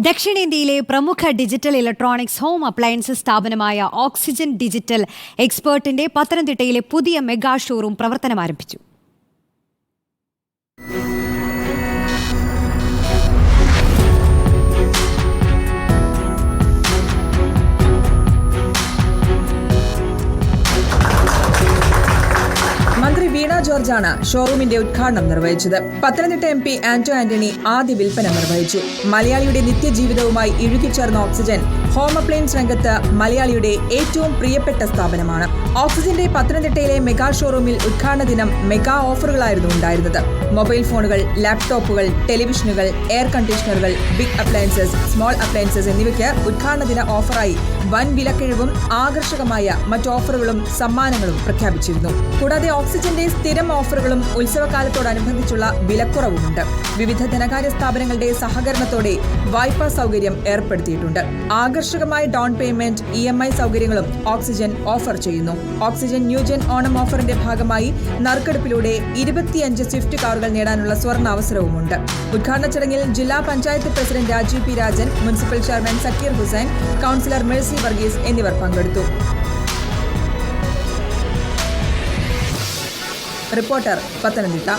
ദക്ഷിണേന്ത്യയിലെ പ്രമുഖ digital electronics home appliances സ്ഥാപനമായ ഓക്സിജൻ ഡിജിറ്റൽ എക്സ്പേർട്ടിന്റെ പത്തനംതിട്ടയിലെ പുതിയ മെഗാ ഷോറൂം പ്രവർത്തനം ആരംഭിച്ചു. മന്ത്രി വീണ ജോർജാണ് ഷോറൂമിന്റെ ഉദ്ഘാടനം നിർവഹിച്ചത്. പത്തനംതിട്ട MP ആന്റോ ആന്റണി ആദ്യ വിൽപ്പന നിർവഹിച്ചു. മലയാളിയുടെ നിത്യജീവിതവുമായി ഇഴുകിച്ചേർന്ന ഓക്സിജൻ ഹോം അപ്ലയൻസ് രംഗത്ത് മലയാളിയുടെ ഏറ്റവും പ്രിയപ്പെട്ട സ്ഥാപനമാണ്. ഓക്സിജന്റെ പത്തനംതിട്ടയിലെ മെഗാ ഷോറൂമിൽ ഉദ്ഘാടന ദിനം മെഗാ ഓഫറുകളായിരുന്നു ഉണ്ടായിരുന്നത്. മൊബൈൽ ഫോണുകൾ, ലാപ്ടോപ്പുകൾ, ടെലിവിഷനുകൾ, എയർ കണ്ടീഷണറുകൾ, ബിഗ് അപ്ലയൻസസ്, സ്മോൾ അപ്ലയൻസസ് എന്നിവയ്ക്ക് ഉദ്ഘാടന ദിന ഓഫറായി വൻ വിലക്കിഴിവും ആകർഷകമായ മറ്റ് ഓഫറുകളും സമ്മാനങ്ങളും പ്രഖ്യാപിച്ചിരുന്നു. കൂടാതെ ഓക്സിജന്റെ സ്ഥിരം ഓഫറുകളും ഉത്സവകാലത്തോടനുബന്ധിച്ചുള്ള വിലക്കുറവുമുണ്ട്. വിവിധ ധനകാര്യ സ്ഥാപനങ്ങളുടെ സഹകരണത്തോടെ വായ്പാ സൗകര്യം ഏർപ്പെടുത്തിയിട്ടുണ്ട്. ആകർഷകമായ ഡൗൺ പേയ്മെന്റ്, EMI സൗകര്യങ്ങളും ഓക്സിജൻ ഓഫർ ചെയ്യുന്നു. ഓക്സിജൻ ന്യൂജൻ ഓണം ഓഫറിന്റെ ഭാഗമായി നറുക്കെടുപ്പിലൂടെ 25 സ്വിഫ്റ്റ് കാറുകൾ നേടാനുള്ള സ്വർണ്ണ അവസരവുമുണ്ട്. ഉദ്ഘാടന ചടങ്ങിൽ ജില്ലാ panchayat president Rajiv P. Rajan, municipal chairman Zakir Hussain, councillor Mercy Varghese എന്നിവർ പങ്കെടുത്തു. റിപ്പോർട്ടർ, പത്തനംതിട്ട.